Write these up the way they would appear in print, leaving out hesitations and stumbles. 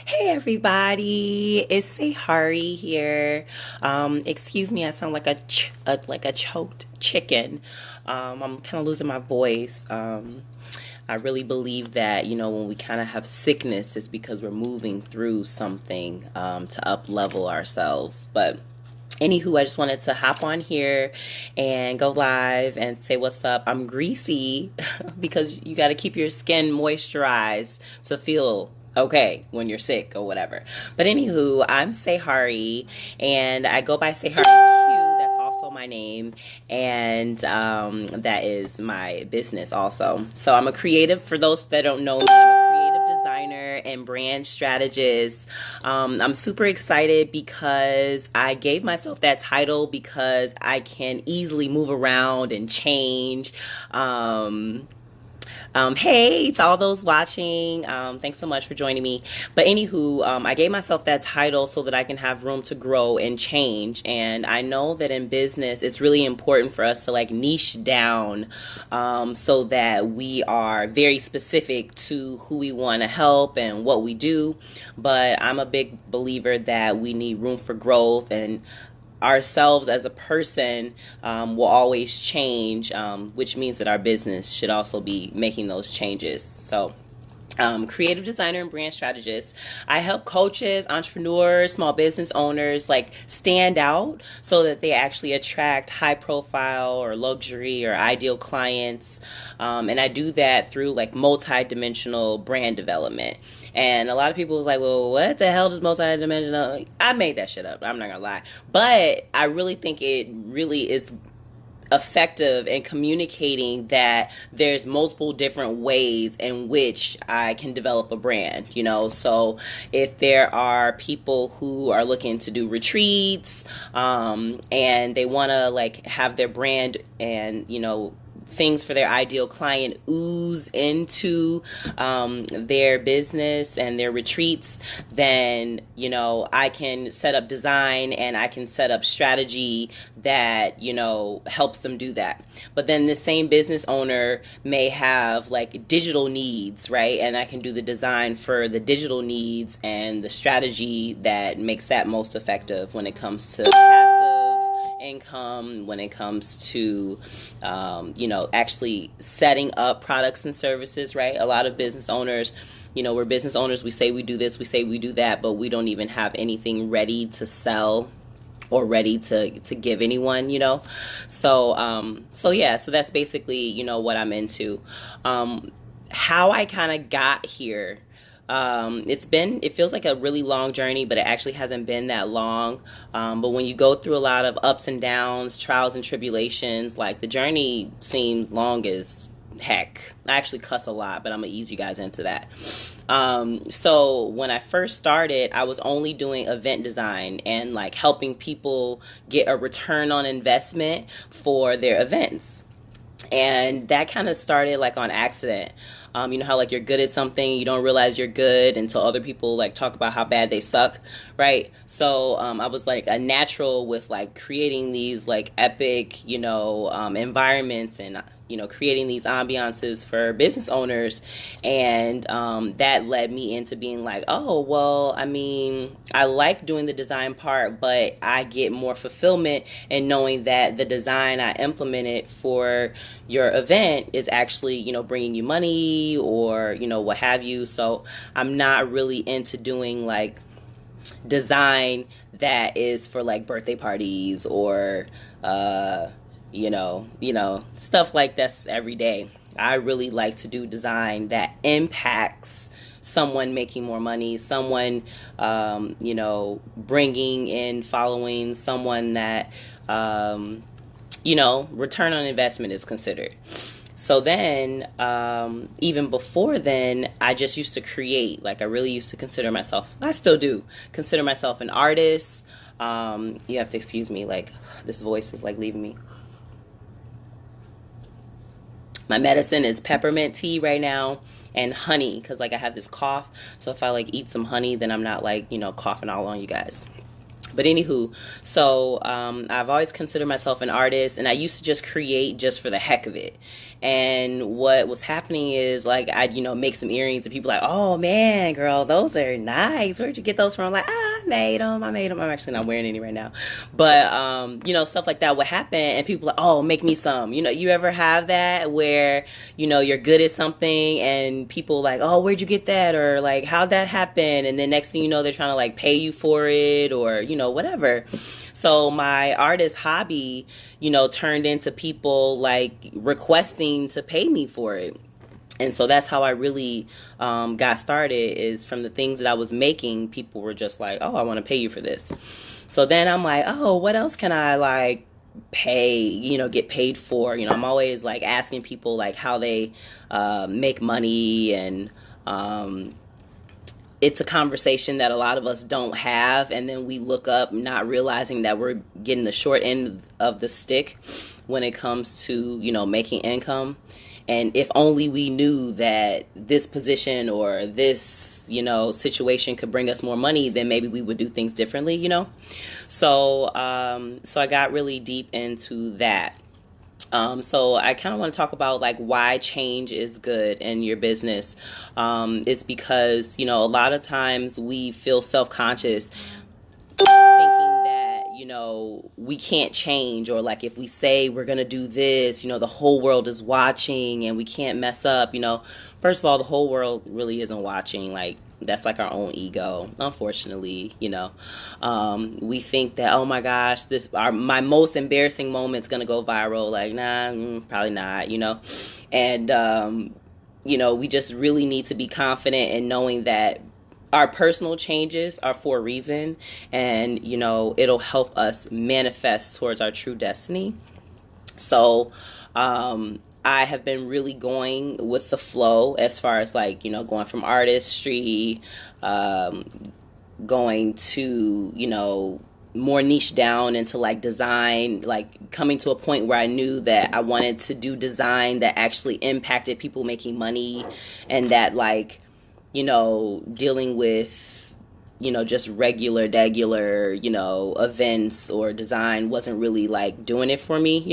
Hey everybody, it's Sajari here. Excuse me, I sound like like a choked chicken. I'm kind of losing my voice. I really believe that when we kind of have sickness, it's because we're moving through something to up level ourselves. But anywho, I just wanted to hop on here and go live and say what's up. I'm greasy because you got to keep your skin moisturized to feel okay when you're sick or whatever. But anywho, I'm Sajari and I go by Sajari Q. That's also my name, and that is my business also. So I'm a creative. For those that don't know me, I'm a creative designer and brand strategist. I'm super excited because I gave myself that title because I can easily move around and change. Hey, to all those watching, thanks so much for joining me. But anywho, I gave myself that title so that I can have room to grow and change. And I know that in business, it's really important for us to like niche down so that we are very specific to who we want to help and what we do. But I'm a big believer that we need room for growth, and ourselves as a person will always change, which means that our business should also be making those changes. So creative designer and brand strategist. I help coaches, entrepreneurs, small business owners like stand out so that they actually attract high profile or luxury or ideal clients. And I do that through like multi-dimensional brand development. And a lot of people was like, well, what the hell is multi-dimensional? I made that shit up. I'm not gonna lie. But I really think it really is effective in communicating that there's multiple different ways in which I can develop a brand, so if there are people who are looking to do retreats, and they want to like have their brand and things for their ideal client ooze into their business and their retreats, then I can set up design and I can set up strategy that helps them do that. But then the same business owner may have like digital needs, right? And I can do the design for the digital needs and the strategy that makes that most effective when it comes to passive income, when it comes to actually setting up products and services, right? A lot of business owners, we're business owners, we say we do this, we say we do that, but we don't even have anything ready to sell or ready to give anyone, so yeah, so that's basically what I'm into. How I kind of got here, it feels like a really long journey, but it actually hasn't been that long. But when you go through a lot of ups and downs, trials and tribulations, like the journey seems long as heck. I actually cuss a lot, but I'm gonna ease you guys into that. So when I first started, I was only doing event design and like helping people get a return on investment for their events. And that kind of started like on accident. You know how like you're good at something, you don't realize you're good until other people like talk about how bad they suck, right? So I was like a natural with like creating these like epic, environments and creating these ambiances for business owners. And that led me into being like, oh, well, I mean, I like doing the design part, but I get more fulfillment in knowing that the design I implemented for your event is actually, bringing you money or, what have you. So I'm not really into doing like design that is for like birthday parties or, stuff like that's every day. I really like to do design that impacts someone making more money, someone, bringing in following, someone that, return on investment is considered. So then, even before then, I just used to create. Like I really used to consider myself, I still do, consider myself an artist. You have to excuse me, like this voice is like leaving me. My medicine is peppermint tea right now and honey because like I have this cough. So if I like eat some honey, then I'm not like, coughing all on you guys. But anywho, so I've always considered myself an artist, and I used to just create just for the heck of it. And what was happening is like I'd make some earrings, and people like, oh man, girl, those are nice. Where'd you get those from? I'm like, I made them. I made them. I'm actually not wearing any right now, but stuff like that would happen, and people like, oh, make me some. You ever have that where you're good at something, and people like, oh, where'd you get that, or like, how'd that happen? And then next thing you know, they're trying to like pay you for it, or whatever. So my artist hobby, turned into people like requesting to pay me for it. And so that's how I really got started, is from the things that I was making. People were just like, oh, I want to pay you for this. So then I'm like, oh, what else can I like pay, get paid for? I'm always like asking people like how they make money, and it's a conversation that a lot of us don't have, and then we look up not realizing that we're getting the short end of the stick when it comes to making income. And if only we knew that this position or this situation could bring us more money, then maybe we would do things differently. So I got really deep into that. So I kind of want to talk about like why change is good in your business. It's because, a lot of times we feel self-conscious thinking that, we can't change, or like if we say we're going to do this, the whole world is watching and we can't mess up. First of all, the whole world really isn't watching. Like, that's like our own ego, unfortunately. We think that, oh my gosh, my most embarrassing moment's gonna go viral. Like, nah, probably not. And we just really need to be confident in knowing that our personal changes are for a reason, and it'll help us manifest towards our true destiny. So I have been really going with the flow as far as like, going from artistry, going to, more niche down into like design, like coming to a point where I knew that I wanted to do design that actually impacted people making money, and that like, dealing with just regular events or design wasn't really like doing it for me,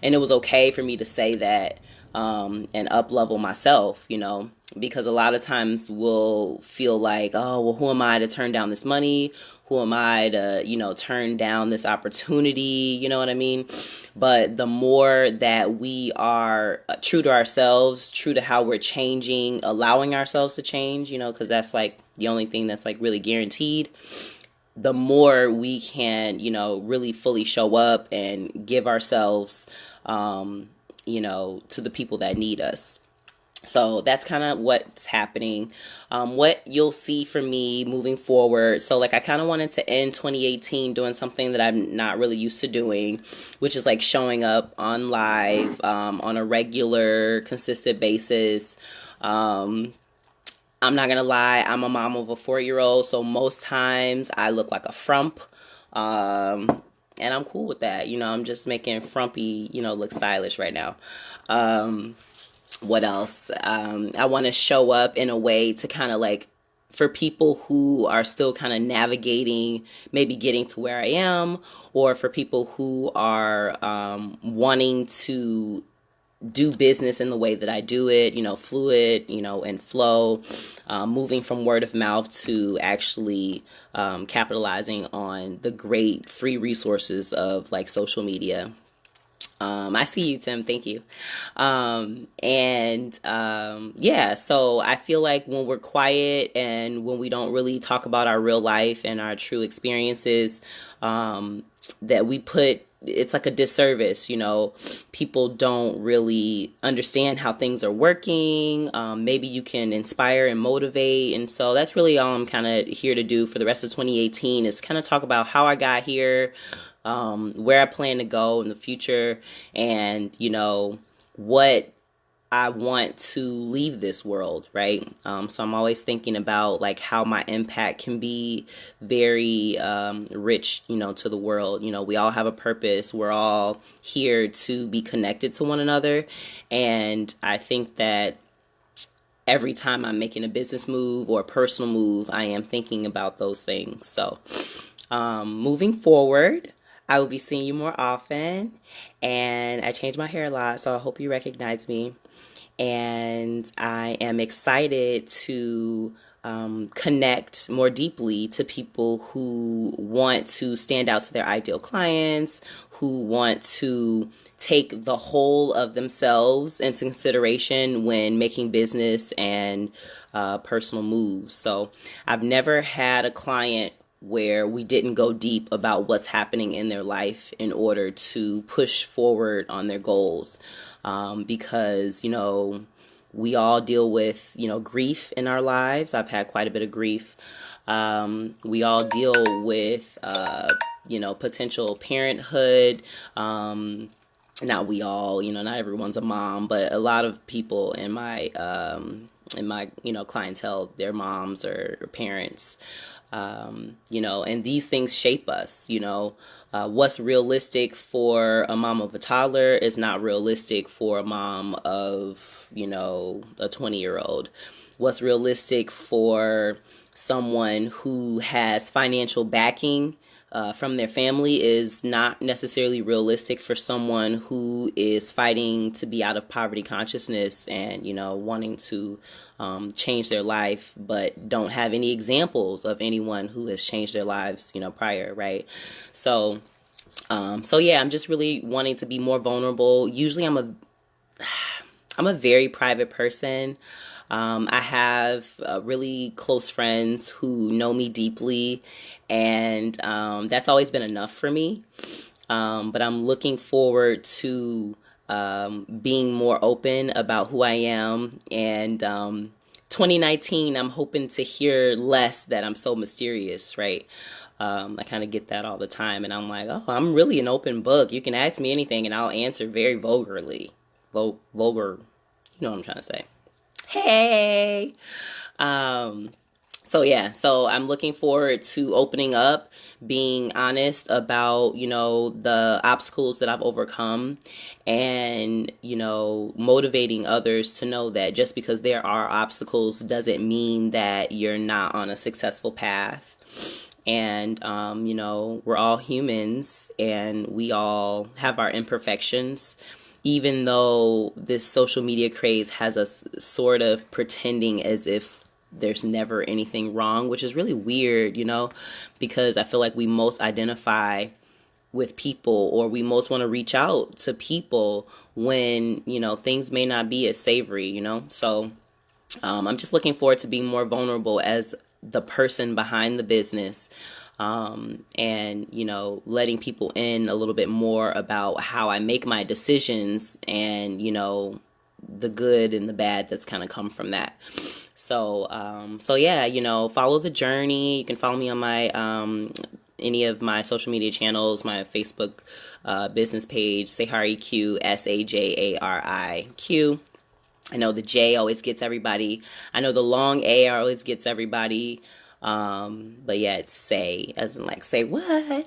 and it was okay for me to say that and up level myself, because a lot of times we'll feel like, oh, well, who am I to turn down this money? Who am I to, turn down this opportunity? You know what I mean? But the more that we are true to ourselves, true to how we're changing, allowing ourselves to change, because that's like the only thing that's like really guaranteed, the more we can, really fully show up and give ourselves, to the people that need us. So that's kind of what's happening. What you'll see from me moving forward. So like I kind of wanted to end 2018 doing something that I'm not really used to doing, which is like showing up on live on a regular, consistent basis. I'm not going to lie. I'm a mom of a 4-year-old. So most times I look like a frump. And I'm cool with that. I'm just making frumpy, look stylish right now. What else? I want to show up in a way to kind of like, for people who are still kind of navigating, maybe getting to where I am, or for people who are wanting to do business in the way that I do it, fluid, and flow, moving from word of mouth to actually capitalizing on the great free resources of like social media. I see you, Tim. Thank you. Yeah, so I feel like when we're quiet and when we don't really talk about our real life and our true experiences, that we put, it's like a disservice, people don't really understand how things are working. Maybe you can inspire and motivate. And so that's really all I'm kind of here to do for the rest of 2018, is kind of talk about how I got here, where I plan to go in the future, and, what I want to leave this world, right? So I'm always thinking about like how my impact can be very rich, to the world. We all have a purpose. We're all here to be connected to one another. And I think that every time I'm making a business move or a personal move, I am thinking about those things. So Moving forward, I will be seeing you more often. And I changed my hair a lot, so I hope you recognize me. And I am excited to connect more deeply to people who want to stand out to their ideal clients, who want to take the whole of themselves into consideration when making business and personal moves. So I've never had a client where we didn't go deep about what's happening in their life in order to push forward on their goals. Because, we all deal with, grief in our lives. I've had quite a bit of grief. We all deal with, potential parenthood. Not we all, not everyone's a mom, but a lot of people in my, clientele, their moms or parents. And these things shape us. What's realistic for a mom of a toddler is not realistic for a mom of, a 20-year-old. What's realistic for someone who has financial backing from their family is not necessarily realistic for someone who is fighting to be out of poverty consciousness and, wanting to change their life, but don't have any examples of anyone who has changed their lives, prior, right? So yeah, I'm just really wanting to be more vulnerable. Usually I'm a very private person. I have really close friends who know me deeply, and that's always been enough for me. But I'm looking forward to being more open about who I am. And 2019, I'm hoping to hear less that I'm so mysterious, right? I kind of get that all the time, and I'm like, oh, I'm really an open book. You can ask me anything, and I'll answer very vulgarly. Vulgar, you know what I'm trying to say. Hey! So I'm looking forward to opening up, being honest about, the obstacles that I've overcome, and, motivating others to know that just because there are obstacles doesn't mean that you're not on a successful path. And, we're all humans and we all have our imperfections. Even though this social media craze has us sort of pretending as if there's never anything wrong, which is really weird, because I feel like we most identify with people, or we most want to reach out to people when, things may not be as savory, So I'm just looking forward to being more vulnerable as the person behind the business. And, letting people in a little bit more about how I make my decisions and, the good and the bad that's kind of come from that. So yeah, follow the journey. You can follow me on my, any of my social media channels, my Facebook, business page, Sajari Q, Sajari Q. I know the J always gets everybody. I know the long A always gets everybody. But yeah, it's say, as in like, say what?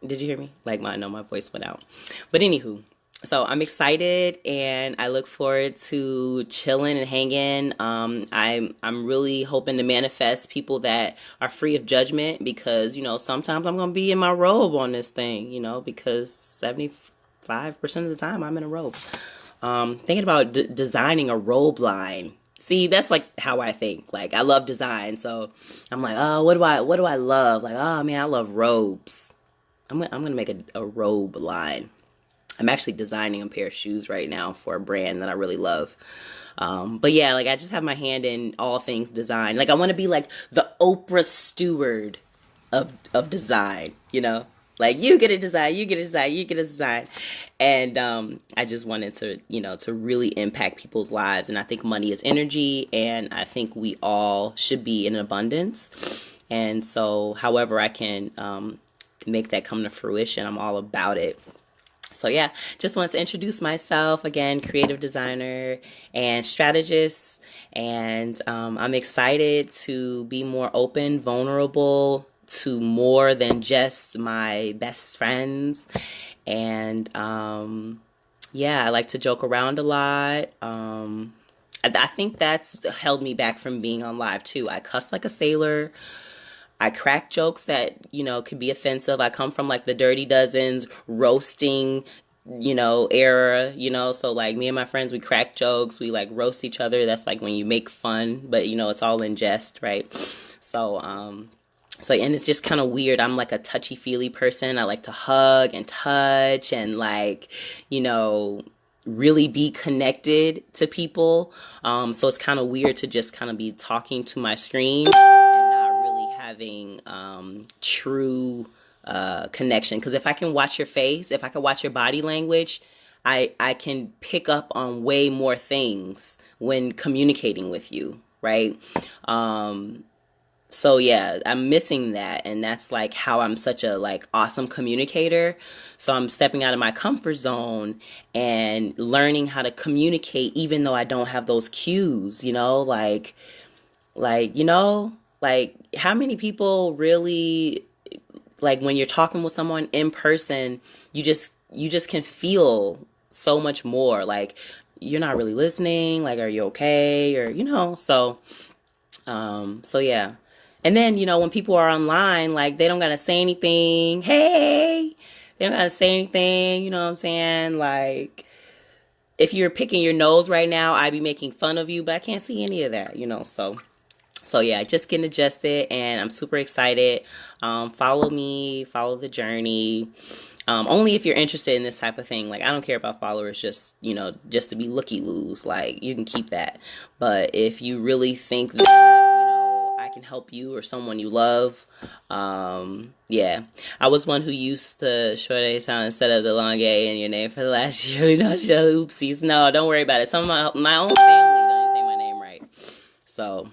Did you hear me? Like, I know my voice went out. But anywho, so I'm excited and I look forward to chilling and hanging. I'm really hoping to manifest people that are free of judgment, because, sometimes I'm going to be in my robe on this thing, because 75% of the time I'm in a robe. Thinking about designing a robe line. See, that's like how I think. Like, I love design, so I'm like, oh, what do I love? Like, oh man, I love robes. I'm gonna make a robe line. I'm actually designing a pair of shoes right now for a brand that I really love. But yeah, like, I just have my hand in all things design. Like, I want to be like the Oprah Stewart of design, Like, you get a design, you get a design, you get a design. And I just wanted to, to really impact people's lives. And I think money is energy, and I think we all should be in abundance. And so however I can make that come to fruition, I'm all about it. So yeah, just wanted to introduce myself again, creative designer and strategist. And I'm excited to be more open, vulnerable to more than just my best friends. And yeah, I like to joke around a lot. I think that's held me back from being on live too. I cuss like a sailor. I crack jokes that, could be offensive. I come from like the Dirty Dozens roasting, era, so like me and my friends, we crack jokes, we like roast each other. That's like when you make fun, but it's all in jest, right? So, and it's just kind of weird. I'm like a touchy-feely person. I like to hug and touch and like, really be connected to people. So it's kind of weird to just kind of be talking to my screen and not really having true connection. Because if I can watch your face, if I can watch your body language, I can pick up on way more things when communicating with you, right? So yeah, I'm missing that, and that's like how I'm such a like awesome communicator. So I'm stepping out of my comfort zone and learning how to communicate even though I don't have those cues, like how many people really, like when you're talking with someone in person, you just can feel so much more like you're not really listening, like are you okay, or so yeah. And then, when people are online, like they don't gotta say anything. Hey, they don't gotta say anything. You know what I'm saying? Like, if you're picking your nose right now, I'd be making fun of you, but I can't see any of that. So yeah, just getting adjusted, and I'm super excited. Follow me, follow the journey. Only if you're interested in this type of thing. Like, I don't care about followers, just to be looky-loos. Like, you can keep that. But if you really think that I can help you or someone you love, yeah. I was one who used the short A sound instead of the long A in your name for the last year. Show oopsies. No, don't worry about it. Some of my own family don't even say my name right. So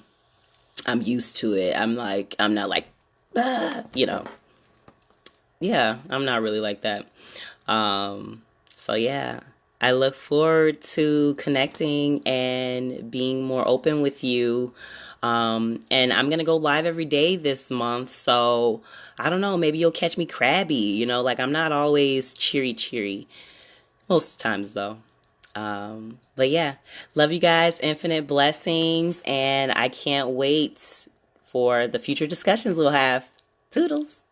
I'm used to it. I'm not like, yeah, I'm not really like that. So yeah, I look forward to connecting and being more open with you. And I'm going to go live every day this month. So I don't know, maybe you'll catch me crabby, like I'm not always cheery most times though. But yeah, love you guys, infinite blessings. And I can't wait for the future discussions we'll have. Toodles.